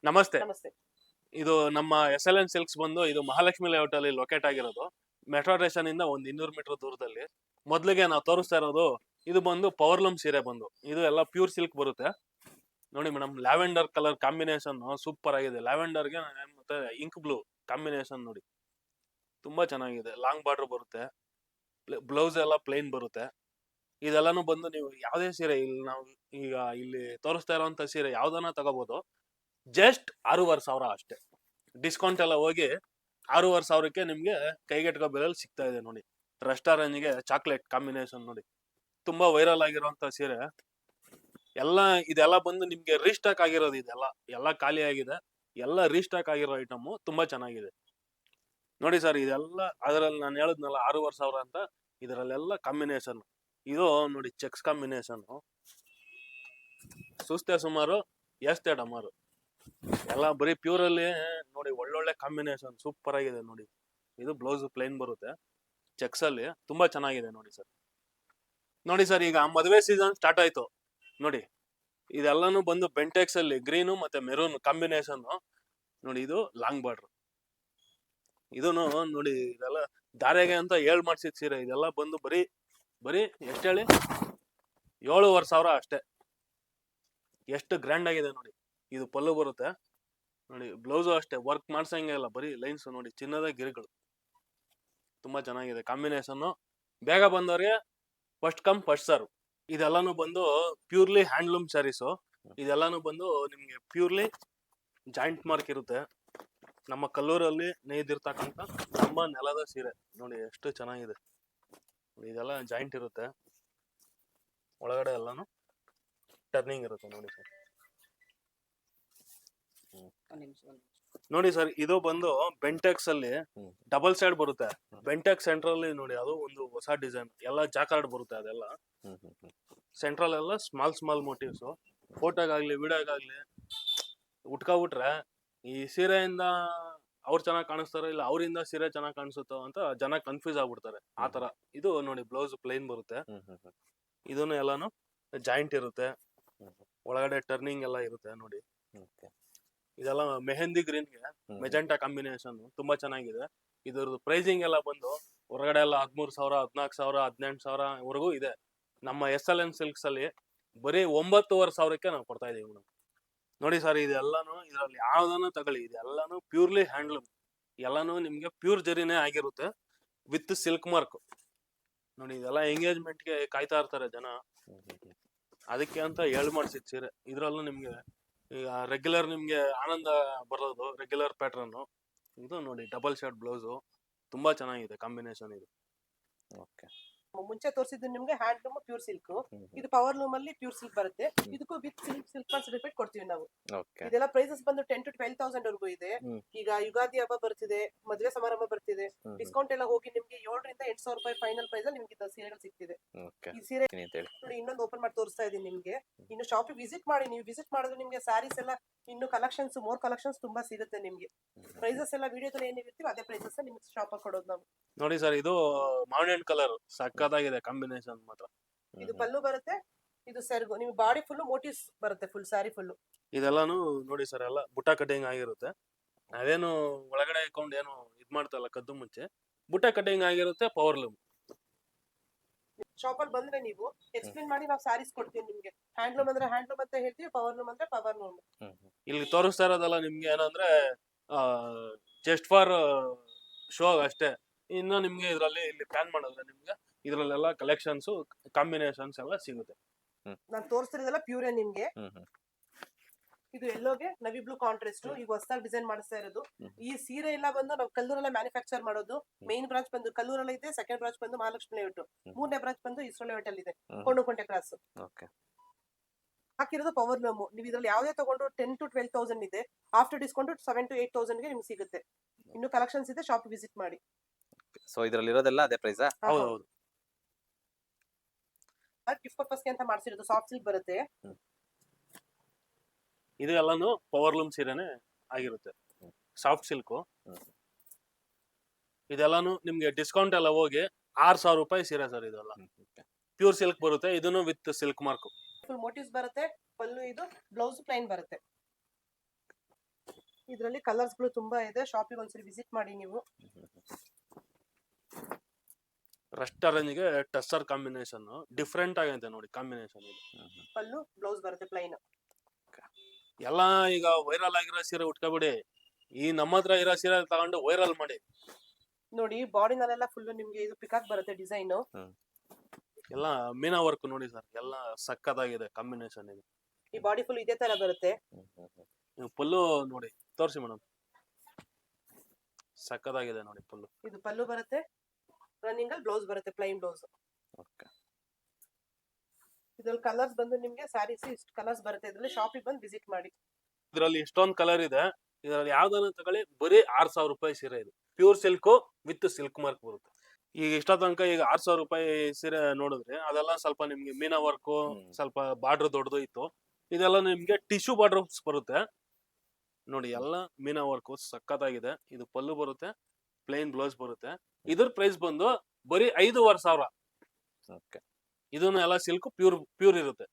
ನಮಸ್ತೆ. ನಮಸ್ತೆ. ಇದು ನಮ್ಮ SLN ಸಿಲ್ಕ್ಸ್ ಬಂದು ಇದು ಮಹಾಲಕ್ಷ್ಮಿ ಲೇಔಟ್ ಅಲ್ಲಿ ಲೊಕೇಟ್ ಆಗಿರೋದು. ಮೆಟ್ರೋ ಸ್ಟೇಷನ್ ಇಂದ ಒಂದ್ 200 ಮೀಟರ್ ದೂರದಲ್ಲಿ. ಮೊದ್ಲಿಗೆ ನಾವು ತೋರಿಸ್ತಾ ಇರೋದು ಇದು ಬಂದು ಪವರ್ಲೂಮ್ ಸೀರೆ ಬಂದು. ಇದು ಎಲ್ಲ ಪ್ಯೂರ್ ಸಿಲ್ಕ್ ಬರುತ್ತೆ. ನೋಡಿ madam, lavender colour combination super ಆಗಿದೆ. ಲ್ಯಾವೆಂಡರ್ಗೆ ಮತ್ತೆ ಇಂಕ್ ಬ್ಲೂ ಕಾಂಬಿನೇಷನ್ ನೋಡಿ, ತುಂಬಾ ಚೆನ್ನಾಗಿದೆ. ಲಾಂಗ್ ಬಾರ್ಡರ್ ಬರುತ್ತೆ, ಬ್ಲೌಸ್ ಎಲ್ಲ ಪ್ಲೇನ್ ಬರುತ್ತೆ. ಇದೆಲ್ಲಾನು ಬಂದು ನೀವು ಯಾವ್ದೇ ಸೀರೆ ಇಲ್ಲಿ ನಾವು ಈಗ ಇಲ್ಲಿ ತೋರಿಸ್ತಾ ಇರೋಂತ ಸೀರೆ ಯಾವ್ದನ್ನ ತಗೋಬಹುದು. ಜಸ್ಟ್ 6,500 ಅಷ್ಟೇ. ಡಿಸ್ಕೌಂಟ್ ಎಲ್ಲ ಹೋಗಿ 6,500ಕ್ಕೆ ನಿಮ್ಗೆ ಕೈಗೆಟಕೋ ಬೆಲೆಯಲ್ಲಿ ಸಿಗ್ತಾ ಇದೆ ನೋಡಿ. ರೆಸ್ಟೋರೆಂಟ್ಗೆ ಚಾಕ್ಲೇಟ್ ಕಾಂಬಿನೇಷನ್ ನೋಡಿ, ತುಂಬಾ ವೈರಲ್ ಆಗಿರುವಂತ ಸೀರೆ. ಇದೆಲ್ಲ ಬಂದು ನಿಮ್ಗೆ ರೀಸ್ಟಾಕ್ ಆಗಿರೋದು. ಎಲ್ಲ ಖಾಲಿ ಆಗಿದೆ. ಎಲ್ಲ ರೀಸ್ಟಾಕ್ ಆಗಿರೋ ಐಟಮ್ ತುಂಬಾ ಚೆನ್ನಾಗಿದೆ ನೋಡಿ ಸರ್. ಇದೆಲ್ಲ ಅದರಲ್ಲಿ ನಾನು ಹೇಳಿದ್ನಲ್ಲ 6,500 ಅಂತ, ಇದರಲ್ಲೆಲ್ಲ ಕಾಂಬಿನೇಷನ್. ಇದು ನೋಡಿ ಚೆಕ್ಸ್ ಕಾಂಬಿನೇಷನ್, ಸುಸ್ತೆ ಸುಮಾರು ಎಷ್ಟೇ ಡಮಾರು, ಎಲ್ಲ ಬರೀ ಪ್ಯೂರ್ ಅಲ್ಲಿ ನೋಡಿ. ಒಳ್ಳೊಳ್ಳೆ ಕಾಂಬಿನೇಷನ್ ಸೂಪರ್ ಆಗಿದೆ ನೋಡಿ. ಇದು ಬ್ಲೌಸ್ ಪ್ಲೇನ್ ಬರುತ್ತೆ, ಚೆಕ್ಸ್ ಅಲ್ಲಿ ತುಂಬಾ ಚೆನ್ನಾಗಿದೆ ನೋಡಿ ಸರ್. ನೋಡಿ ಸರ್, ಈಗ ಮದುವೆ ಸೀಸನ್ ಸ್ಟಾರ್ಟ್ ಆಯ್ತು ನೋಡಿ. ಇದೆಲ್ಲಾನು ಬಂದು ಬೆಂಟೆಕ್ಸ್ ಅಲ್ಲಿ ಗ್ರೀನು ಮತ್ತೆ ಮೆರೂನ್ ಕಾಂಬಿನೇಷನ್ ನೋಡಿ. ಇದು ಲಾಂಗ್ ಬಾರ್ಡರ್. ಇದೂನು ನೋಡಿ, ಇದೆಲ್ಲ ಧಾರೆಗೆ ಅಂತ ಮಾಡ್ಸಿದ ಸೀರೆ. ಇದೆಲ್ಲ ಬಂದು ಬರೀ ಎಷ್ಟು ಹೇಳಿ, 7,500 ಅಷ್ಟೇ. ಎಷ್ಟು ಗ್ರ್ಯಾಂಡ್ ಆಗಿದೆ ನೋಡಿ. ಇದು ಪಲ್ಲು ಬರುತ್ತೆ ನೋಡಿ. ಬ್ಲೌಸು ಅಷ್ಟೇ ವರ್ಕ್ ಮಾಡ್ಸಂಗೆ ಇಲ್ಲ, ಬರೀ ಲೈನ್ಸ್ ನೋಡಿ, ಚಿನ್ನದ ಗಿರಿಗಳು. ತುಂಬಾ ಚೆನ್ನಾಗಿದೆ ಕಾಂಬಿನೇಷನ್. ಬೇಗ ಬಂದವ್ರಿಗೆ ಫಸ್ಟ್ ಕಮ್ ಫಸ್ಟ್ ಸರ್ವ್. ಇದೆಲ್ಲಾನು ಬಂದು ಪ್ಯೂರ್ಲಿ ಹ್ಯಾಂಡ್ಲೂಮ್ ಸ್ಯಾರೀಸು. ಇದೆಲ್ಲಾನು ಬಂದು ನಿಮ್ಗೆ ಪ್ಯೂರ್ಲಿ ಜಾಯಿಂಟ್ ಮಾರ್ಕ್ ಇರುತ್ತೆ. ನಮ್ಮ ಕಲ್ಲೂರಲ್ಲಿ ನೇಯ್ದಿರ್ತಕ್ಕಂಥ ನಮ್ಮ ನೆಲದ ಸೀರೆ ನೋಡಿ, ಎಷ್ಟು ಚೆನ್ನಾಗಿದೆ. ಇದೆಲ್ಲ ಜಾಯಿಂಟ್ ಇರುತ್ತೆ, ಒಳಗಡೆ ಎಲ್ಲಾನು ಟರ್ನಿಂಗ್ ಇರುತ್ತೆ ನೋಡಿ ಸರ್. ನೋಡಿ ಸರ್, ಇದು ಬಂದು ಬೆಂಟೆಕ್ಸ್ ಅಲ್ಲಿ ಡಬಲ್ ಸೈಡ್ ಬರುತ್ತೆ. ಬೆಂಟೆಕ್ಸ್ ಸೆಂಟ್ರಲ್ ನೋಡಿ, ಅದು ಒಂದು ಹೊಸ ಡಿಸೈನ್. ಎಲ್ಲ ಜಾಕಾರ್ಡ್ ಬರುತ್ತೆ. ಅದೆಲ್ಲ ಸೆಂಟ್ರಲ್ ಎಲ್ಲ ಸ್ಮಾಲ್ ಮೋಟಿವ್ಸ್. ಫೋಟೋಗಾಗ್ಲಿ ವಿಡಿಯೋಗಾಗ್ಲಿ ಉಟ್ಕೊಬಿಟ್ರೆ ಈ ಸೀರೆಯಿಂದ ಅವ್ರು ಚೆನ್ನಾಗಿ ಕಾಣಿಸ್ತಾರೋ ಇಲ್ಲ ಅವರಿಂದ ಸೀರೆ ಚೆನ್ನಾಗಿ ಕಾಣಿಸುತ್ತೋ ಅಂತ ಜನ ಕನ್ಫ್ಯೂಸ್ ಆಗ್ಬಿಡ್ತಾರೆ. ಆತರ ಇದು ನೋಡಿ, ಬ್ಲೌಸ್ ಪ್ಲೇನ್ ಬರುತ್ತೆ. ಇದನ್ನು ಎಲ್ಲಾನು ಜಾಯಿಂಟ್ ಇರುತ್ತೆ, ಒಳಗಡೆ ಟರ್ನಿಂಗ್ ಎಲ್ಲ ಇರುತ್ತೆ ನೋಡಿ. ಇದೆಲ್ಲ ಮೆಹಂದಿ ಗ್ರೀನ್ಗೆ ಮೆಜೆಂಟಾ ಕಾಂಬಿನೇಷನ್ ತುಂಬಾ ಚೆನ್ನಾಗಿದೆ. ಇದ್ರದ್ದು ಪ್ರೈಸಿಂಗ್ ಎಲ್ಲ ಬಂದು ಹೊರಗಡೆ ಎಲ್ಲ 13,000, 14,000, 18,000 ವರೆಗೂ ಇದೆ. ನಮ್ಮ SLN ಸಿಲ್ಕ್ಸ್ ಅಲ್ಲಿ ಬರೀ 9,500ಕ್ಕೆ ನಾವು ಕೊಡ್ತಾ ಇದೀವಿ ಮೇಡಮ್. ನೋಡಿ ಸರ್, ಇದೆಲ್ಲಾನು ಇದ್ರಲ್ಲಿ ಯಾವ್ದಾನು ತಗೊಳ್ಳಿ, ಇದೆಲ್ಲಾನು ಪ್ಯೂರ್ಲಿ ಹ್ಯಾಂಡ್ಲೂಮ್. ಎಲ್ಲಾನು ನಿಮ್ಗೆ ಪ್ಯೂರ್ ಜರಿನೇ ಆಗಿರುತ್ತೆ ವಿತ್ ಸಿಲ್ಕ್ ಮಾರ್ಕ್ ನೋಡಿ. ಇದೆಲ್ಲ ಎಂಗೇಜ್ಮೆಂಟ್ಗೆ ಕಾಯ್ತಾ ಇರ್ತಾರೆ ಜನ, ಅದಕ್ಕೆ ಅಂತ ಮಾಡ್ಸಿದ್ ಸೀರೆ. ಇದ್ರಲ್ಲೂ ನಿಮ್ಗೆ ಈಗ ರೆಗ್ಯುಲರ್ ನಿಮ್ಗೆ ಆನಂದ ಬರೋದು ರೆಗ್ಯುಲರ್ ಪ್ಯಾಟರ್ನ್. ಇದು ನೋಡಿ ಡಬಲ್ ಶೇಡ್ ಬ್ಲೌಸು, ತುಂಬಾ ಚೆನ್ನಾಗಿದೆ ಕಾಂಬಿನೇಷನ್ ಇದು. ಮುಂಚೆ ತೋರಿಸಿದ್ದು ನಿಮ್ಗೆ ಹ್ಯಾಂಡ್ಲೂಮ್ ಪ್ಯೂರ್ ಸಿಲ್ಕ್. ಇದು ಪವರ್ ಲೂಮ್ ಅಲ್ಲಿ ಪ್ಯೂರ್ ಸಿಲ್ಕ್ ಬರುತ್ತೆ. ಇದಕ್ಕೂ ವಿತ್ ಸಿಲ್ಕ್ ಸರ್ಟಿಫಿಕೇಟ್ ಕೊಡ್ತೀವಿ ನಾವು. ಇದೆಲ್ಲ ಪ್ರೈಸಸ್ ಬಂದು 10,000 to 12,000 ವರೆಗೂ ಇದೆ. ಈಗ ಯುಗಾದಿ ಹಬ್ಬ ಬರ್ತಿದೆ, ಮದುವೆ ಸಮಾರಂಭ ಬರ್ತಿದೆ. ಡಿಸ್ಕೌಂಟ್ ಎಲ್ಲ ಹೋಗಿ ನಿಮ್ಗೆ 7,000 to 8,000 ರೂಪಾಯಿ ಫೈನಲ್ ಪ್ರೈಸ್ ಅಲ್ಲಿ ನಿಮ್ಗೆ ಸೀರೆಗಳು ಸಿಗ್ತಿದೆ. ಈ ಸೀರೆ ನೋಡಿ, ಇನ್ನೊಂದು ಓಪನ್ ಮಾಡಿ ತೋರಿಸ್ತಾ ಇದೀನಿ ನಿಮ್ಗೆ. ಇನ್ನು ಶಾಪ್ ವಿಸಿಟ್ ಮಾಡಿ. ನೀವು ವಿಸಿಟ್ ಮಾಡಿದ್ರೆ ನಿಮ್ಗೆ ಸ್ಯಾರೀಸ್ ಎಲ್ಲ ಇನ್ನು ಕಲೆಕ್ಷನ್ಸ್, ಮೋರ್ ಕಲೆಕ್ಷನ್ಸ್ ತುಂಬಾ ಸಿಗುತ್ತೆ ನಿಮ್ಗೆ. ಪ್ರೈಸಸ್ ಎಲ್ಲ ವಿಡಿಯೋದಲ್ಲಿ ಏನಿರ್ತೀವಿ ಅದೇ ಪ್ರೈಸಸ್ ನಿಮ್ಗೆ ಶಾಪ್ ಕೊಡೋದು ನಾವು. ನೋಡಿ ಸರ್, ಇದು ಮಾವಿನ ಕಲರ್ ಸಕ್ಕತ್ತಾಗಿದೆ ಕಾಂಬಿನೇಷನ್ ಮಾತ್ರ. ಇದು ಪಲ್ಲು ಬರುತ್ತೆ, ಇದು ಸೆರಗು. ನೀವು ಬಾಡಿ ಫುಲ್ ಮೋಟಿವ್ಸ್ ಬರುತ್ತೆ, ಫುಲ್ ಸ್ಯಾರಿ ಫುಲ್. ಇದೆಲ್ಲಾನು ನೋಡಿ ಸರ್, ಎಲ್ಲ ಬುಟ್ಟ ಕಟಿಂಗ್ ಆಗಿರುತ್ತೆ. ನಾವೇನು ಒಳಗಡೆ ಹಾಕೊಂಡು ಏನು ಇದ್ ಮಾಡ್ತಲ್ಲ ಕದ್ದು ಮುಂಚೆ, ಬುಟ್ಟ ಕಟಿಂಗ್ ಆಗಿರುತ್ತೆ. ಪವರ್ ಲೂಮ್ ಶಾಪ್ ಅಲ್ಲಿ ಬಂದ್ರೆ ನೀವು ಎಕ್ಸ್ಪ್ಲೇನ್ ಮಾಡಿ ನಾವು ಸ್ಯಾರೀಸ್ ಕೊಡ್ತೀವಿ ನಿಮ್ಗೆ. ಹ್ಯಾಂಡ್ಲೂಮ್ ಅಂದ್ರೆ ಹ್ಯಾಂಡ್ಲೂಮ್ ಅಂತ ಹೇಳ್ತೀವಿ, ಪವರ್ ಲೂಮ್ ಅಂದ್ರೆ ಪವರ್ ಲೂಮ್. ಇಲ್ಲಿ ತೋರಿಸ್ತಾ ಇರೋದಲ್ಲ ನಿಮ್ಗೆ ಏನಂದ್ರೆ ಜಸ್ಟ್ ಫಾರ್ ಶೋ ಅಷ್ಟೇ. ಇನ್ನು ನಿಮ್ಗೆ ಇದ್ರಲ್ಲಿ ಇಲ್ಲಿ ಪ್ಲಾನ್ ಮಾಡಿದ್ರೆ ನಿಮ್ಗೆ ಇದ್ರಲ್ಲೆಲ್ಲ ಕಲೆಕ್ಷನ್ಸ್ ಕಾಂಬಿನೇಷನ್ಸ್ ಎಲ್ಲ ಸಿಗುತ್ತೆ. ನಾನು ತೋರಿಸ್ತಿರೋದೆಲ್ಲ ಪ್ಯೂರೇ ನಿಮ್ಗೆ. ಇದು ಎಲ್ಲೋಗೆ ನವಿ ಬ್ಲೂ ಕಾಂಟ್ರಾಸ್ಟ್, ಈಗ ಹೊಸದಾಗಿ ಡಿಸೈನ್ ಮಾಡಿಸ್ತಾ ಇರೋದು. ಈ ಸೀರೆ ಎಲ್ಲ ಬಂದು ನಾವು ಕಲ್ಲೂರಲ್ಲೇ ಮ್ಯಾನುಫ್ಯಾಕ್ಚರ್ ಮಾಡೋದು. ಮೇನ್ ಬ್ರಾಂಚ್ ಬಂದು ಕಲ್ಲೂರಲ್ಲಿ ಇದೆ, ಸೆಕೆಂಡ್ ಬ್ರಾಂಚ್ ಬಂದು ಮಹಾಲಕ್ಷ್ಮಿ ಲೇಔಟ್, ಮೂರನೇ ಬ್ರಾಂಚ್ ಬಂದು ಇಸ್ರೋ ಲೇಔಟ್ ಅಲ್ಲಿ ಇದೆ, ಕೊಂಡುಕೊಂಟೆ ಕ್ರಾಸ್. ಹಾಕಿರೋದು ಪವರ್ ಲೂಮ್. ನೀವು ಇದ್ರಲ್ಲಿ ಯಾವ್ದೇ ತಗೊಂಡು 10,000 to 12,000 ಇದೆ. ಆಫ್ಟರ್ ಡಿಸ್ಕೌಂಟ್ 7,000 to 8,000 ಗೆ ನಿಮ್ಗೆ ಸಿಗುತ್ತೆ. ಇನ್ನು ಕಲೆಕ್ಷನ್ಸ್ ಇದೆ, ಶಾಪ್ ವಿಸಿಟ್ ಮಾಡಿ. ಸೊ ಇದ್ರಲ್ಲಿ ಇರೋದೆಲ್ಲ ಅದೇ ಪ್ರೈಸ್? ಹೌದೌದು. ಗಿಫ್ಟ್ ಪರ್ಪಸ್ ಅಂತ ಮಾಡ್ಸಿರೋದು. ಸಾಫ್ಟ್ ಸಿಲ್ಕ್ ಬರುತ್ತೆ. ಇದು ಎಲ್ಲಾನು ಪವರ್ ಲೂಮ್ ಸೀರೆನೆ ಆಗಿರುತ್ತೆ, ಸಾಫ್ಟ್ ಸಿಲ್ಕ್. ಇದೆಲ್ಲಾನು ನಿಮ್ಗೆ ಡಿಸ್ಕೌಂಟ್ ಎಲ್ಲ ಹೋಗಿ 6,000 ರೂಪಾಯಿ ಸೀರೆ ಸರ್. ಇದೆಲ್ಲ ಪ್ಯೂರ್ ಸಿಲ್ಕ್ ಬರುತ್ತೆ. ಇದನ್ನು with silk mark. Full motives ಬರುತ್ತೆ. ಪಲ್ಲು ಇದು, ಬ್ಲೌಸ್ ಪ್ಲೈನ್ ಬರುತ್ತೆ. ಇದರಲ್ಲಿ ಕಲರ್ಸ್ ಗಳು ತುಂಬಾ ಇದೆ, ಶಾಪಿಗೆ ಒಂದ್ಸರಿ ವಿಸಿಟ್ ಮಾಡಿ ನೀವು. ರಸ್ಟ್ ಆರೆಂಜ್ಗೆ ಟಸ್ಸರ್ ಕಾಂಬಿನೇಷನ್ ಡಿಫ್ರೆಂಟ್ ಆಗೈತೆ ನೋಡಿ ಕಾಂಬಿನೇಷನ್ ಇದು. ಪಲ್ಲು ಬ್ಲೌಸ್ ಬರುತ್ತೆ ಪ್ಲೈನ್. ಎಲ್ಲ ಈಗ ವೈರಲ್ ಆಗಿರೋ ಸೀರೆ ಉಟ್ಕೊಬಿಡಿ, ಈ ನಮ್ಮ ಹತ್ರ ಇರೋ ಸೀರೆ ತಗೊಂಡು ವೈರಲ್ ಮಾಡಿ. ನೋಡಿ ಬಾಡಿನಲ್ಲೆಲ್ಲ ಫುಲ್ ನಿಮ್ಗೆ ಇದು ಪಿಕಾಕ್ ಬರುತ್ತೆ ಡಿಸೈನ್. ಎಲ್ಲ ಮೀನಾ ವರ್ಕ್ ನೋಡಿ ಸರ್, ಎಲ್ಲ ಸಕ್ಕತ್ತಾಗಿದೆ ಕಾಂಬಿನೇಷನ್ ಇದು. ಈ ಬಾಡಿ ಫುಲ್ ಇದೇ ತರ ಬರುತ್ತೆ. ನೀವು ಪಲ್ಲು ನೋಡಿ ತೋರಿಸಿ ಮೇಡಮ್, ಸಕ್ಕತ್ತಾಗಿದೆ ನೋಡಿ ಪಲ್ಲು. ಇದು ಪಲ್ಲು ಬರುತ್ತೆ, ರನ್ನಿಂಗ್ ಅಲ್ಲಿ ಬ್ಲೌಸ್ ಬರುತ್ತೆ ಪ್ಲೈನ್ ಬ್ಲೌಸ್. ಇದ್ರಲ್ಲಿ ಕಲರ್ಸ್ ಬಂದು ನಿಮ್ಗೆ ಸ್ಯಾರೀಸ್ ಇಷ್ಟು ಕಲರ್ಸ್ ಬರುತ್ತೆ. ಇದ್ರಲ್ಲಿ ಶಾಪಿಗೆ ಬಂದು ವಿಸಿಟ್ ಮಾಡಿ. ಇದ್ರಲ್ಲಿ ಇಷ್ಟೊಂದು ಕಲರ್ ಇದೆ, ಇದ್ರಲ್ಲಿ ಯಾವ್ದಾದ್ರು ತಗೊಳ್ಳಿ ಬರೀ 6,000 ರೂಪಾಯಿ ಸೀರೆ ಇದು. Pure silk with silk mark ಬರುತ್ತೆ. ಈಗ ಇಷ್ಟ ತನಕ ಈಗ 6,000 ರೂಪಾಯಿ ಸೀರೆ ನೋಡಿದ್ರೆ ಅದೆಲ್ಲ ಸ್ವಲ್ಪ ನಿಮ್ಗೆ ಮೀನಾ ವರ್ಕ್, ಸ್ವಲ್ಪ ಬಾರ್ಡರ್ ದೊಡ್ಡದು ಇತ್ತು. ಇದೆಲ್ಲ ನಿಮ್ಗೆ ಟಿಶ್ಯೂ ಬಾರ್ಡರ್ಸ್ ಬರುತ್ತೆ ನೋಡಿ, ಎಲ್ಲ ಮೀನಾ ವರ್ಕ್ ಸಕ್ಕತ್ತಾಗಿದೆ. ಇದು ಪಲ್ಲು ಬರುತ್ತೆ, ಪ್ಲೇನ್ ಬ್ಲೌಸ್ ಬರುತ್ತೆ. ಇದ್ರ ಪ್ರೈಸ್ ಬಂದು ಬರೀ 5,500. ಇದನ್ನ ಎಲ್ಲ ಸಿಲ್ಕ್ ಪ್ಯೂರ್ ಇರುತ್ತೆ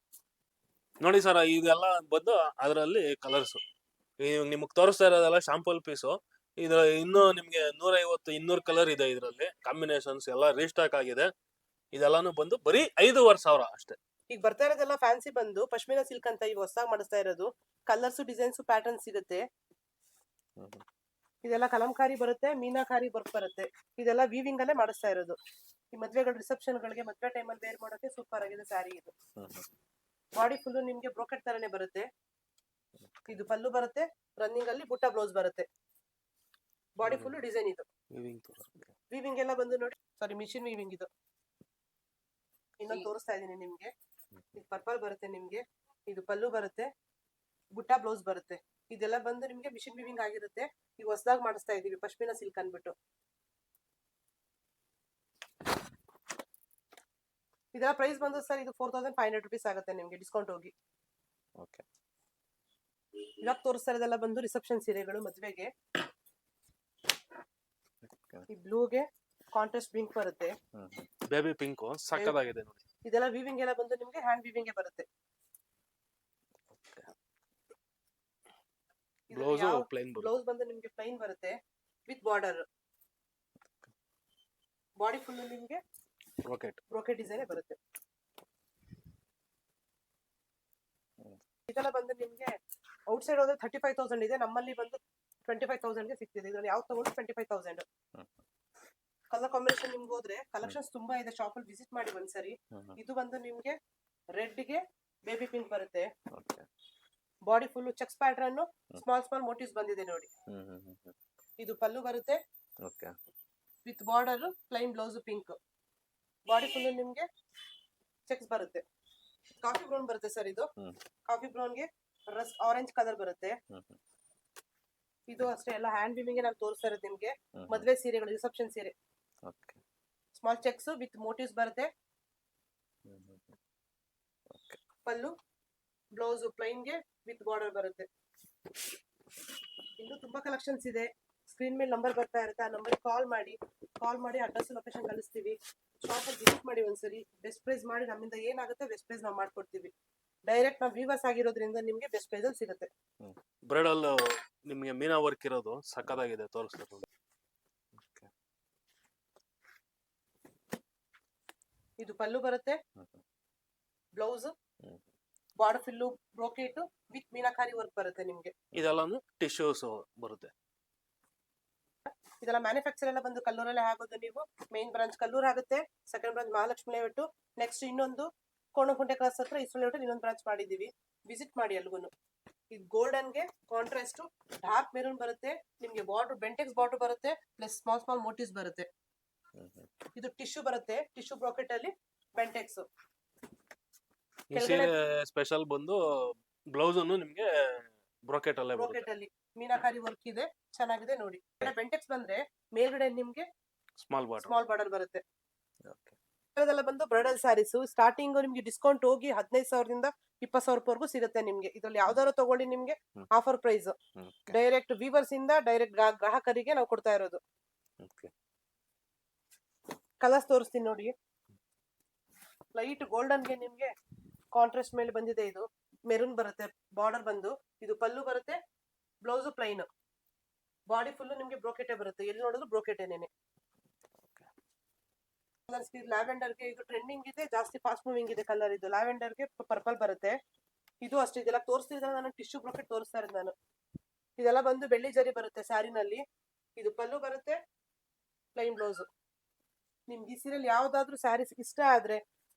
ನೋಡಿ ಸರ್. ಇದೆಲ್ಲ ಬಂದು ಅದರಲ್ಲಿ ಕಲರ್ಸ್ ನಿಮಗ್ ತೋರಿಸ್ತಾ ಇರೋದೆಲ್ಲ ಶಾಂಪಲ್ ಪೀಸು. ಇದ್ರ ಇನ್ನೂ ನಿಮ್ಗೆ 150-200 ಕಲರ್ ಇದೆ ಇದರಲ್ಲಿ, ಕಾಂಬಿನೇಷನ್ಸ್ ಎಲ್ಲ ರೀಸ್ಟಾಕ್ ಆಗಿದೆ. ಇದೆಲ್ಲಾನು ಬಂದು ಬರೀ 5,500 ಅಷ್ಟೇ. ಈಗ ಬರ್ತಾ ಇರೋದೆಲ್ಲ ಫ್ಯಾನ್ಸಿ ಬಂದು ಪಶ್ಮಿನಾ ಸಿಲ್ಕ್ ಅಂತ ಈಗ ಹೊಸದಾಗಿ ಮಾಡಿಸ್ತಾ ಇರೋದು. ಕಲರ್ಸ್, ಡಿಸೈನ್ಸ್, ಪ್ಯಾಟರ್ನ್ ಸಿಗುತ್ತೆ. ಇದೆಲ್ಲ ಕಲಂಕಾರಿ ಬರುತ್ತೆ, ಮೀನಾಕಾರಿ ವರ್ಕ್ ಬರುತ್ತೆ. ಇದೆಲ್ಲ ವೀವಿಂಗ್ ಅಲ್ಲೇ ಮಾಡಿಸ್ತಾ ಇರೋದು. ಈ ಮದ್ವೆಗಳ ರಿಸೆಪ್ಷನ್ ಗಳಿಗೆ, ಮದ್ವೆ ಟೈಮಲ್ಲಿ ವೇರ್ ಮಾಡೋಕೆ ಸೂಪರ್ ಆಗಿದೆ ಸ್ಯಾರಿ ಇದು. ಬಾಡಿ ಫುಲ್ ನಿಮ್ಗೆ ಬ್ರೋಕೆಟ್ ತರನೇ ಬರುತ್ತೆ. ಇದು ಪಲ್ಲು ಬರುತ್ತೆ, ರನ್ನಿಂಗ್ ಅಲ್ಲಿ ಬುಟ್ಟ ಬ್ಲೌಸ್ ಬರುತ್ತೆ. ಬಾಡಿ ಫುಲ್ ಡಿಸೈನ್ ಇದು. ವೀವಿಂಗ್ ಎಲ್ಲ ಬಂದು ನೋಡಿ, ಸಾರಿ ಮಿಷಿನ್ ವೀವಿಂಗ್ ಇದು. ಇನ್ನೊಂದು ತೋರಿಸ್ತಾ ಇದೀನಿ ನಿಮ್ಗೆ. ಇದು ಪರ್ಪಲ್ ಬರುತ್ತೆ ನಿಮ್ಗೆ. ಇದು ಪಲ್ಲು ಬರುತ್ತೆ, ಬುಟ್ಟ ಬ್ಲೌಸ್ ಬರುತ್ತೆ. ಇದೆಲ್ಲ ಬಂದು ನಿಮ್ಗೆ ಮಿಷಿನ್ ವೀವಿಂಗ್ ಆಗಿರುತ್ತೆ. ಈಗ ಹೊಸದಾಗಿ ಮಾಡಿಸ್ತಾ ಇದೀವಿ ಪಶ್ಮಿನಾ ಸಿಲ್ಕ್ ಅನ್ಬಿಟ್ಟು. ಇದರ ಪ್ರೈಸ್ ಬಂದು ಸರ್ ಇದು 4,500 rupees ಆಗುತ್ತೆ ನಿಮ್ಗೆ ಡಿಸ್ಕೌಂಟ್ ಹೋಗಿ. ಇವಾಗ ತೋರಿಸ್ತಾ ಇರೋದೆಲ್ಲ ಬಂದು ರಿಸೆಪ್ಷನ್ ಸೀರೆಗಳು ಮದ್ವೆಗೆ. ಈ ಬ್ಲೂಗೆ ಕಾಂಟ್ರಾಸ್ಟ್ ಪಿಂಕ್ ಬರುತ್ತೆ, ಬೇಬಿ ಪಿಂಕ್ ಸಕ್ಕತ್ತಾಗಿದೆ ನೋಡಿ. ಇದೆಲ್ಲ ವೀವಿಂಗ್ ಎಲ್ಲ ಬಂದು ನಿಮ್ಗೆ ಹ್ಯಾಂಡ್ ವೀವಿಂಗ್ ಬರುತ್ತೆ. ಬ್ಲೌಸ್ ಬಂದು ನಿಮ್ಗೆ ಪ್ಲೈನ್ ಬರುತ್ತೆ ವಿತ್ ಬಾರ್ಡರ್. ಬಾಡಿ ಫುಲ್ ನಿಮ್ಗೆ ಬ್ರೋಕೆಟ್ ಡಿಸೈನ್ ಬರುತ್ತೆ. ಇದೆಲ್ಲ ಬಂದು ನಿಮ್ಗೆ ಔಟ್ ಸೈಡ್ ಹೋದ್ರೆ 35,000 ಇದೆ, ನಮ್ಮಲ್ಲಿ ಬಂದು 25,000 ಗೆ ಸಿಗ್ತಿದೆ. ಇದ್ರಲ್ಲಿ ಯಾವ ತಗೊಂಡು 25,000. ಕಲರ್ ಕಾಂಬಿನೇಷನ್ ನಿಮ್ಗೆ ಹೋದ್ರೆ ಕಲೆಕ್ಷನ್ಸ್ ತುಂಬಾ ಇದೆ, ಶಾಪ್ ಅಲ್ಲಿ ವಿಸಿಟ್ ಮಾಡಿ ಒಂದ್ಸರಿ. ಇದು ಬಂದು ನಿಮ್ಗೆ ರೆಡ್ ಗೆ ಬೇಬಿ ಪಿಂಕ್ ಬರುತ್ತೆ. Body full cheques pattern, small motives ಬಂದಿದೆ ನೋಡಿ. ಇದು ಪಲ್ಲು ಬರುತ್ತೆ with border, plain blouse pink. Body full ನಿಮ್ಗೆ ಚೆಕ್ಸ್ ಬರುತ್ತೆ. ಕಾಫಿ ಬ್ರೌನ್ ಬರುತ್ತೆ ಸರ್ ಇದು. ಕಾಫಿ ಬ್ರೌನ್ಗೆ ರಸ್ಟ್ ಆರೆಂಜ್ ಕಲರ್ ಬರುತ್ತೆ. ಇದು ಅಷ್ಟೇ ಎಲ್ಲ ಹ್ಯಾಂಡ್ ವೀವಿಂಗ್ ನಾನು ತೋರಿಸ್ತಾ ಇರೋದು ನಿಮ್ಗೆ. ಮದ್ವೆ ಸೀರೆಗಳು, ರಿಸೆಪ್ಷನ್ ಸೀರೆ. ಸ್ಮಾಲ್ ಚೆಕ್ಸ್ ವಿತ್ ಮೋಟಿವ್ಸ್ ಬರುತ್ತೆ. ಪಲ್ಲು ಬ್ಲೌಸ್ ಪ್ಲೈನ್ಗೆ ವಿತ್ ಬಾರ್ಡರ್ ಬರುತ್ತೆ. ಇನ್ನು ತುಂಬಾ ಕಲೆಕ್ಷನ್ಸ್ ಇದೆ. ಸ್ಕ್ರೀನ್ ಮೇಲೆ ನಂಬರ್ ಬರ್ತಾ ಇರುತ್ತೆ, ಆ ನಂಬರ್ ಕಾಲ್ ಮಾಡಿ ಅಡ್ರೆಸ್ ಲೊಕೇಶನ್ ಕಳಿಸ್ತೀವಿ. ಶಾಪ್ ಅಲ್ಲಿ ವಿಸಿಟ್ ಮಾಡಿ ಒಂದ್ಸರಿ. ಬೆಸ್ಟ್ ಪ್ರೈಸ್ ಮಾಡಿ ನಮ್ಮಿಂದ ಏನಾಗುತ್ತೆ ಬೆಸ್ಟ್ ಪ್ರೈಸ್ ನಾವು ಮಾಡ್ಕೊಡ್ತೀವಿ. ಡೈರೆಕ್ಟ್ ನಾವು ವೀವರ್ಸ್ ಆಗಿರೋದ್ರಿಂದ ನಿಮ್ಗೆ ಬೆಸ್ಟ್ ಪ್ರೈಸ್ ಅಲ್ಲಿ ಸಿಗುತ್ತೆ. ಬ್ರೈಡಲ್ ನಿಮ್ಗೆ ಮೀನಾ ವರ್ಕ್ ಇರೋದು ಸಕ್ಕತ್ತಾಗಿದೆ, ತೋರಿಸ್ತಾರೆ. ಇದು ಪಲ್ಲು ಬರುತ್ತೆ, blouse border Phil brocade with meenakari work ಬರುತ್ತೆ ನಿಮ್ಗೆ. ಇದೆಲ್ಲಾನು ಟಿಶ್ಯೂಸ್ ಬರುತ್ತೆ. ಇದೆಲ್ಲ ಮ್ಯಾನುಫ್ಯಾಕ್ಚರ್ ಎಲ್ಲ ಬಂದು ಕಲ್ಲೂರಲ್ಲೇ ಆಗೋದು. ನೀವು ಮೇನ್ ಬ್ರಾಂಚ್ ಕಲ್ಲೂರ್ ಆಗುತ್ತೆ, second branch Mahalakshmi layout, next ಇನ್ನೊಂದು ಕೋಣಗುಂಟೆ ಕ್ರಾಸ್ ಹತ್ರ ಇಸ್ರೋ ಲೇಔಟ್ ಇನ್ನೊಂದು ಬ್ರಾಂಚ್ ಮಾಡಿದೀವಿ. ವಿಸಿಟ್ ಮಾಡಿ ಅಲ್ಗೂನು. ಇದು ಗೋಲ್ಡನ್ಗೆ ಕಾಂಟ್ರಾಸ್ಟ್ ಡಾರ್ಕ್ ಮೆರೂನ್ ಬರುತ್ತೆ ನಿಮ್ಗೆ. ಬಾರ್ಡರ್ ಬೆಂಟೆಕ್ಸ್ ಬಾರ್ಡರ್ ಬರುತ್ತೆ, ಪ್ಲಸ್ ಸ್ಮಾಲ್ ಮೋಟಿವ್ಸ್ ಬರುತ್ತೆ. ಇದು ಟಿಶ್ಯೂ ಬರುತ್ತೆ, ಟಿಶ್ಯೂ ಬ್ರಾಕೆಟ್ ಅಲ್ಲಿ ಬೆಂಟೆಕ್ಸ್. ಸ್ಪೆಷಲ್ ಬಂದು ಬ್ಲೌಸ್ ಅನ್ನು ನಿಮ್ಗೆ ಬ್ರೋಕೆಟ್ ಅಲ್ಲಿ ಮೀನಾಕಾರಿ ವರ್ಕ್ ಇದೆ, ಚೆನ್ನಾಗಿದೆ ನೋಡಿ. ಬೆಂಟೆಕ್ಸ್ ಬಂದ್ರೆ ಮೇಲ್ಗಡೆ ನಿಮ್ಗೆ ಸ್ಮಾಲ್ ಬಾರ್ಡರ್ ಬರುತ್ತೆ. ಇದೆಲ್ಲ ಬಂದು ಬ್ರೈಡಲ್ ಸ್ಯಾರೀಸ್. ಸ್ಟಾರ್ಟಿಂಗ್ ನಿಮ್ಗೆ ಡಿಸ್ಕೌಂಟ್ ಹೋಗಿ 15,000ದಿಂದ 20,000 ರೂಪಾಯಿವರೆಗೂ ಸಿಗುತ್ತೆ ನಿಮ್ಗೆ. ಇದ್ರಲ್ಲಿ ಯಾವ್ದಾದ್ರು ತಗೊಳ್ಳಿ ನಿಮ್ಗೆ ಆಫರ್ ಪ್ರೈಸ್. ಡೈರೆಕ್ಟ್ ವೀವರ್ಸ್ ಇಂದ ಡೈರೆಕ್ಟ್ ಗ್ರಾಹಕರಿಗೆ ನಾವು ಕೊಡ್ತಾ ಇರೋದು. ಕಲರ್ಸ್ ತೋರಿಸ್ತೀನಿ ನೋಡಿ. ಲೈಟ್ ಗೋಲ್ಡನ್ಗೆ ನಿಮ್ಗೆ ಕಾಂಟ್ರಾಸ್ಟ್ ಮೇಲೆ ಬಂದಿದೆ. ಇದು ಮೆರೂನ್ ಬರುತ್ತೆ, ಬಾರ್ಡರ್ ಬಂದು. ಇದು ಪಲ್ಲು ಬರುತ್ತೆ, ಬ್ಲೌಸ್ ಪ್ಲೈನ್. ಬಾಡಿ ಫುಲ್ ನಿಮ್ಗೆ ಬ್ರೋಕೆಟೇ ಬರುತ್ತೆ, ಎಲ್ಲಿ ನೋಡಿದ್ರು ಬ್ರೋಕೆಟೇನೇನೆ. ಲ್ಯಾವೆಂಡರ್ಗೆ ಇದು ಟ್ರೆಂಡಿಂಗ್ ಇದೆ, ಜಾಸ್ತಿ ಫಾಸ್ಟ್ ಮೂವಿಂಗ್ ಇದೆ ಕಲರ್. ಇದು ಲ್ಯಾವೆಂಡರ್ಗೆ ಪರ್ಪಲ್ ಬರುತ್ತೆ. ಇದು ಅಷ್ಟೇ, ಇದೆಲ್ಲ ತೋರಿಸ್ತಿದ್ರೆ ನಾನು ಟಿಶ್ಯೂ ಬ್ರೋಕೆಟ್ ತೋರಿಸ್ತಾ ಇರೋದು ನಾನು. ಇದೆಲ್ಲ ಬಂದು ಬೆಳ್ಳಿ ಜರಿ ಬರುತ್ತೆ ಸ್ಯಾರಿನಲ್ಲಿ. ಇದು ಪಲ್ಲು ಬರುತ್ತೆ, ಪ್ಲೈನ್ ಬ್ಲೌಸ್. ನಿಮ್ಗೆ ಈ ಸೀರಿಯಲ್ ಯಾವ್ದಾದ್ರು ಸ್ಯಾರೀಸ್ ಇಷ್ಟ ಆದ್ರೆ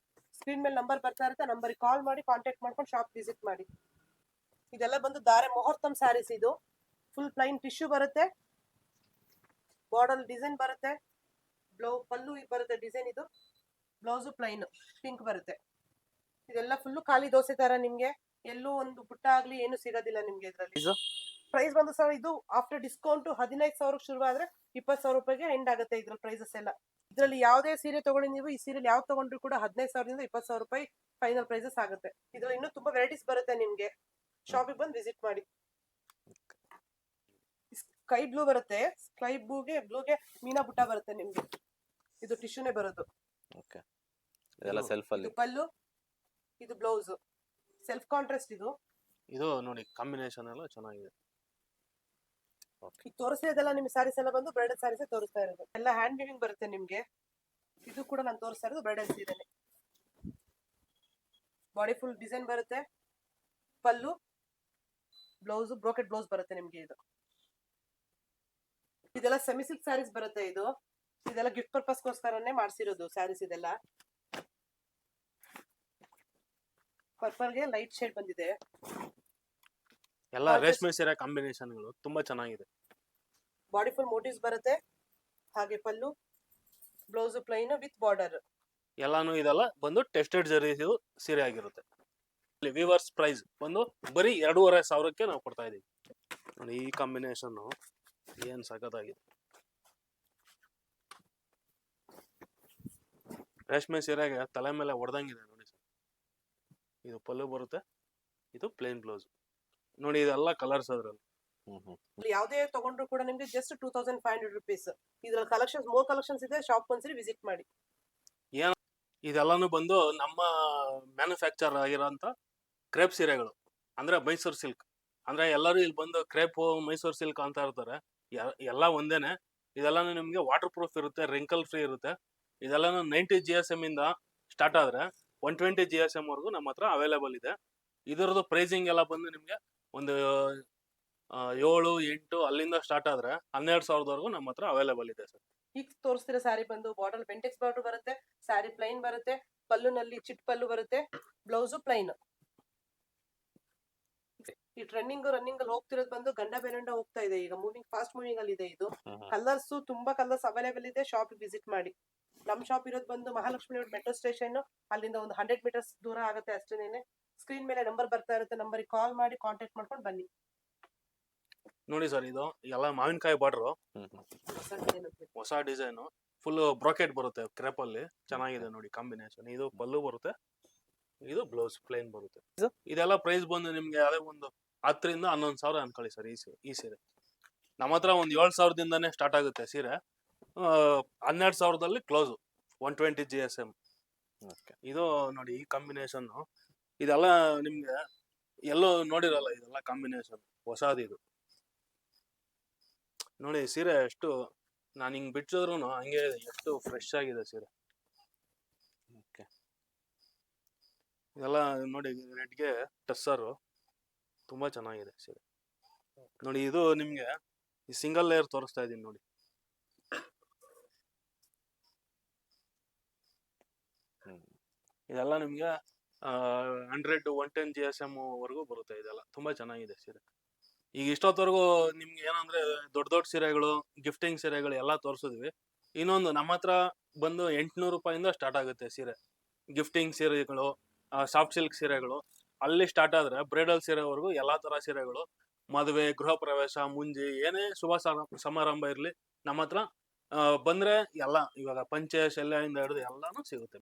ಸ್ಕ್ರೀನ್ ಮೇಲೆ ನಂಬರ್ ಬರ್ತಾ ಇರುತ್ತೆ, ನಂಬರ್ಗೆ ಕಾಲ್ ಮಾಡಿ ಕಾಂಟ್ಯಾಕ್ಟ್ ಮಾಡ್ಕೊಂಡು ಶಾಪ್ ವಿಸಿಟ್ ಮಾಡಿ. ಇದೆಲ್ಲ ಬಂದು ಧಾರೆ ಮುಹೂರ್ತಂ ಸ್ಯಾರೀಸ್. ಇದು ಫುಲ್ ಪ್ಲೈನ್ ಟಿಶ್ಯೂ ಬರುತ್ತೆ, ಬಾರ್ಡರ್ ಡಿಸೈನ್ ಬರುತ್ತೆ, ಪಲ್ಲು ಬರುತ್ತೆ ಡಿಸೈನ್. ಇದು ಬ್ಲೌಸ್ ಪ್ಲೈನ್ ಪಿಂಕ್ ಬರುತ್ತೆ. ಇದೆಲ್ಲ ಫುಲ್ ಖಾಲಿ ದೋಸೆ ತರ, ನಿಮ್ಗೆ ಎಲ್ಲೂ ಒಂದು ಪುಟ್ಟ ಆಗ್ಲಿ ಏನು ಸಿಗೋದಿಲ್ಲ ನಿಮ್ಗೆ ಇದ್ರಲ್ಲಿ. ಪ್ರೈಸ್ ಬಂದು ಸರ್, ಇದು ಆಫ್ಟರ್ ಡಿಸ್ಕೌಂಟ್ 15,000 ಶುರು ಆದ್ರೆ 20,000 ರೂಪಾಯಿಗೆ ಎಂಡ್ ಆಗುತ್ತೆ ಇದ್ರ ಪ್ರೈಸಸ್ ಎಲ್ಲ. ಇದರಲ್ಲಿ ಯಾವುದೇ ಸೀರೆ ತಗೊಳ್ಳಿ ನೀವು, ಈ ಸೀರೆ ಯಾವ್ದು ತಗೊಂಡ್ರು ಕೂಡ 15,000ದಿಂದ 20,000 ರೂಪಾಯಿ ಫೈನಲ್ ಪ್ರೈಸಸ್ ಆಗುತ್ತೆ. ಇದ್ರಲ್ಲಿ ಇನ್ನೂ ತುಂಬಾ ವೆರೈಟೀಸ್ ಬರುತ್ತೆ ನಿಮ್ಗೆ, ಶಾಪಿಗೆ ಬಂದು ವಿಸಿಟ್ ಮಾಡಿ. ಸ್ಕೈ ಬ್ಲೂ ಬರುತ್ತೆ, ಸ್ಕೈ ಬ್ಲೂಗೆ ಮೀನಾ ಬುಟ್ಟ ಬರುತ್ತೆ ನಿಮ್ಗೆ. ಇದು ಟಿಶ್ಯೂನೇ ಬರೋದು. ಓಕೆ, ಇದೆಲ್ಲ ಸೆಲ್ಫ್ ಅಲ್ಲಿ. ಇದು ಪಲ್ಲು, ಇದು ಬ್ಲೌಸ್, ಸೆಲ್ಫ್ ಕಾಂಟ್ರಾಸ್ಟ್. ಇದು ನೋಡಿ ಕಾಂಬಿನೇಷನ್ ಎಲ್ಲ ಚೆನ್ನಾಗಿದೆ. ಈಗ ತೋರಿಸಿದೆಲ್ಲ ನಿಮ್ಗೆ ಸ್ಯಾರೀಸ್ ಎಲ್ಲ ಬಂದು ಬ್ರೈಡಲ್ ಸ್ಯಾರೀಸ್ ತೋರಿಸ್ತಾ ಇರೋದು. ಎಲ್ಲ ಹ್ಯಾಂಡ್ ವೀವಿಂಗ್ ಬರುತ್ತೆ ನಿಮ್ಗೆ. ಇದು ಕೂಡ ನಾನು ತೋರಿಸ್ತಾ ಇರೋದು ಬ್ರೈಡಲ್ ಸೀರೆನೆ. ಬಾಡಿ ಫುಲ್ ಡಿಸೈನ್ ಬರುತ್ತೆ, ಪಲ್ಲು, ಬ್ಲೌಸ್, ಬ್ರೋಕೆಟ್ ಬ್ಲೌಸ್ ಬರುತ್ತೆ ನಿಮ್ಗೆ. ಇದೆಲ್ಲ ಸೆಮಿ ಸಿಲ್ಕ್ ಸ್ಯಾರೀಸ್ ಬರುತ್ತೆ. ಇದೆಲ್ಲ ಗಿಫ್ಟ್ ಪರ್ಪಸ್ಗೋಸ್ಕರನೇ ಮಾಡಿಸಿರೋದು ಸ್ಯಾರೀಸ್. ಇದೆಲ್ಲ ಪರ್ಪಲ್ಗೆ ಲೈಟ್ ಶೇಡ್ ಬಂದಿದೆ. ಎಲ್ಲ ರೇಷ್ಮೆ ಸೀರೆ ಕಾಂಬಿನೇಷನ್ಗಳು ತುಂಬಾ ಚೆನ್ನಾಗಿದೆ. ಬಾಡಿ ಫುಲ್ ಮೋಟಿವ್ಸ್ ಬರುತ್ತೆ, ಹಾಗೆ ಪಲ್ಲು, ಬ್ಲೌಸ್ ಪ್ಲೈನ್ ವಿತ್ ಬಾರ್ಡರ್. ಎಲ್ಲಾನು ಇದೆಲ್ಲ ಬಂದು ಟೆಸ್ಟೆಡ್ ಜರಿ ಸೀರೆ ಆಗಿರುತ್ತೆ. ವಿವರ್ಸ್ ಪ್ರೈಸ್ ಬಂದು ಬರೀ 2,500ಕ್ಕೆ ನಾವು ಕೊಡ್ತಾ ಇದೀವಿ ನೋಡಿ. ಈ ಕಾಂಬಿನೇಷನ್ ಏನ್ ಸಖತ್ತಾಗಿದೆ. ರೇಷ್ಮೆ ಸೀರೆಗೆ ತಲೆ ಮೇಲೆ ಹೊಡೆದಂಗಿದೆ ನೋಡಿ ಸರ್. ಇದು ಪಲ್ಲು ಬರುತ್ತೆ, ಇದು ಪ್ಲೇನ್ ಬ್ಲೌಸ್ ನೋಡಿ. ಇದೆಲ್ಲ ಕಲರ್ಸ್ ಅದ್ರಲ್ಲಿ. ಯಾವುದೇ ತಗೊಂಡ್ರು ಕೂಡ ನಿಮ್ಗೆ ಜಸ್ಟ್ 2,500 ರುಪೀಸ್. ಇದ್ರಲ್ಲಿ ಕಲೆಕ್ಷನ್ಸ್, ಮೋರ್ ಕಲೆಕ್ಷನ್ಸ್ ಇದೆ, ಶಾಪ್ ಒಂದ್ಸರಿ ವಿಸಿಟ್ ಮಾಡಿ. ಇದೆಲ್ಲಾನು ಬಂದು ನಮ್ಮ ಮ್ಯಾನುಫ್ಯಾಕ್ಚರ್ ಆಗಿರೋಂಥ ಕ್ರೇಪ್ ಸೀರೆಗಳು, ಅಂದ್ರೆ ಮೈಸೂರು ಸಿಲ್ಕ್. ಅಂದ್ರೆ ಎಲ್ಲರೂ ಇಲ್ಲಿ ಬಂದು ಕ್ರೇಪ್ ಮೈಸೂರು ಸಿಲ್ಕ್ ಅಂತ ಇರ್ತಾರೆ, ಎಲ್ಲ ಒಂದೇನೆ. ಇದೆಲ್ಲಾನು ನಿಮ್ಗೆ ವಾಟರ್ ಪ್ರೂಫ್ ಇರುತ್ತೆ, ರಿಂಕಲ್ ಫ್ರೀ ಇರುತ್ತೆ. ಇದೆಲ್ಲಾನು 90 GSM ಇಂದ ಸ್ಟಾರ್ಟ್ ಆದ್ರೆ 120 GSM ವರೆಗೂ ನಮ್ಮ ಹತ್ರ ಅವೈಲೇಬಲ್ ಇದೆ. ಇದರದ್ದು ಪ್ರೈಸಿಂಗ್ ಎಲ್ಲ ಬಂದು ನಿಮ್ಗೆ ಒಂದು 7, 8 ಅಲ್ಲಿಂದ ಸ್ಟಾರ್ಟ್ ಆದ್ರೆ 12,000ವರೆಗೂ ನಮ್ಮ ಹತ್ರ ಅವೈಲೇಬಲ್ ಇದೆ ಸರ್. ಈಗ ತೋರಿಸ್ತಿರೋ ಸ್ಯಾರಿ ಬಂದು ಬಾರ್ಡರ್ ಬೆಂಟೆಕ್ಸ್ ಬಾರ್ಡರ್ ಬರುತ್ತೆ, ಸ್ಯಾರಿ ಪ್ಲೈನ್ ಬರುತ್ತೆ, ಪಲ್ಲುನಲ್ಲಿ ಚಿಟ್ ಪಲ್ಲು ಬರುತ್ತೆ, ಬ್ಲೌಸ್ ಪ್ಲೈನ್. ಈ ರನ್ನಿಂಗ್ ಅಲ್ಲಿ ಹೋಗ್ತಿರೋದು ಬಂದು ಗಂಡ ಬೆರಂಡ ಹೋಗ್ತಾ ಇದೆ ಈಗ, ಮೂವಿಂಗ್ ಫಾಸ್ಟ್ ಮೂವಿಂಗ್ ಅಲ್ಲಿ ಇದೆ. ಇದು ಕಲರ್ಸ್ ತುಂಬಾ ಕಲರ್ಸ್ ಅವೈಲೇಬಲ್ ಇದೆ, ಶಾಪ್ ವಿಸಿಟ್ ಮಾಡಿ. ನಮ್ ಶಾಪ್ ಇರೋದು ಬಂದು ಮಹಾಲಕ್ಷ್ಮಿ ಮೆಟ್ರೋ ಸ್ಟೇಷನ್, ಅಲ್ಲಿಂದ ಒಂದು 100 ಮೀಟರ್ಸ್ ದೂರ ಆಗುತ್ತೆ ಅಷ್ಟೇನೆ. ಸ್ಕ್ರೀನ್ ಮೇಲೆ ನಂಬರ್ ಬರ್ತಾ ಇರುತ್ತೆ, ನಂಬರ್ಗೆ ಕಾಲ್ ಮಾಡಿ ಕಾಂಟ್ಯಾಕ್ಟ್ ಮಾಡ್ಕೊಂಡು ಬನ್ನಿ. ನೋಡಿ ಸರ್, ಇದು ಎಲ್ಲ ಮಾವಿನಕಾಯಿ ಬಾರ್ಡ್ರು, ಹೊಸ ಡಿಸೈನ್, ಫುಲ್ ಬ್ರಾಕೆಟ್ ಬರುತ್ತೆ ಕ್ರೇಪ್ ಅಲ್ಲಿ. ಚೆನ್ನಾಗಿದೆ ನೋಡಿ ಕಾಂಬಿನೇಷನ್. ಇದು ಪಲ್ಲು ಬರುತ್ತೆ, ಇದು ಬ್ಲೌಸ್ ಪ್ಲೇನ್ ಬರುತ್ತೆ. ಇದೆಲ್ಲ ಪ್ರೈಸ್ ಬಂದು ನಿಮ್ಗೆ ಅದೇ ಒಂದು 10,000ರಿಂದ 11,000 ಅನ್ಕೊಳ್ಳಿ ಸರ್. ಈ ಸೀರೆ ನಮ್ಮ ಹತ್ರ ಒಂದು 7,000ದಿಂದಾನೇ ಸ್ಟಾರ್ಟ್ ಆಗುತ್ತೆ ಸೀರೆ. 12,000ದಲ್ಲಿ ಕ್ಲೋಸ್, 120 GSM. ಇದು ನೋಡಿ ಈ ಕಾಂಬಿನೇಷನ್. ಇದೆಲ್ಲ ನಿಮ್ಗೆ ಎಲ್ಲೋ ನೋಡಿರಲ್ಲ, ಇದೆಲ್ಲ ಕಾಂಬಿನೇಷನ್ ಹೊಸದು. ಇದು ನೋಡಿ ಸೀರೆ ಎಷ್ಟು, ನಾನು ಹಿಂಗ್ ಬಿಟ್ಟಿದ್ರು ಹಂಗೆ ಎಷ್ಟು ಫ್ರೆಶ್ ಆಗಿದೆ ಸೀರೆ. ಇದೆಲ್ಲ ನೋಡಿ ರೆಡ್ಗೆ ಟಸ್ಸರು ತುಂಬಾ ಚೆನ್ನಾಗಿದೆ ಸೀರೆ ನೋಡಿ. ಇದು ನಿಮ್ಗೆ ಈ ಸಿಂಗಲ್ ಲೇಯರ್ ತೋರಿಸ್ತಾ ಇದೀನಿ ನೋಡಿ. ಇದೆಲ್ಲ ನಿಮ್ಗೆ 100-110 GSM ವರೆಗೂ ಬರುತ್ತೆ. ಇದೆಲ್ಲ ತುಂಬಾ ಚೆನ್ನಾಗಿದೆ ಸೀರೆ. ಈಗ ಇಷ್ಟೊತ್ತವರೆಗೂ ನಿಮ್ಗೆ ಏನಂದ್ರೆ ದೊಡ್ಡ ಸೀರೆಗಳು, ಗಿಫ್ಟಿಂಗ್ ಸೀರೆಗಳು ಎಲ್ಲ ತೋರಿಸಿದ್ವಿ. ಇನ್ನೊಂದು ನಮ್ಮ ಹತ್ರ ಬಂದು 800 ರೂಪಾಯಿಂದ ಸ್ಟಾರ್ಟ್ ಆಗುತ್ತೆ ಸೀರೆ. ಗಿಫ್ಟಿಂಗ್ ಸೀರೆಗಳು, ಸಾಫ್ಟ್ ಸಿಲ್ಕ್ ಸೀರೆಗಳು ಅಲ್ಲಿ ಸ್ಟಾರ್ಟ್ ಆದ್ರೆ ಬ್ರೈಡಲ್ ಸೀರೆವರೆಗೂ ಎಲ್ಲಾ ತರ ಸೀರೆಗಳು, ಮದುವೆ, ಗೃಹ ಪ್ರವೇಶ, ಮುಂಜಿ, ಏನೇ ಶುಭ ಸಮಾರಂಭ ಇರ್ಲಿ ನಮ್ಮ ಹತ್ರ ಬಂದ್ರೆ ಎಲ್ಲ, ಇವಾಗ ಪಂಚೆ ಶಲ್ಯದಿಂದ ಹಿಡಿದು ಎಲ್ಲಾನು ಸಿಗುತ್ತೆ.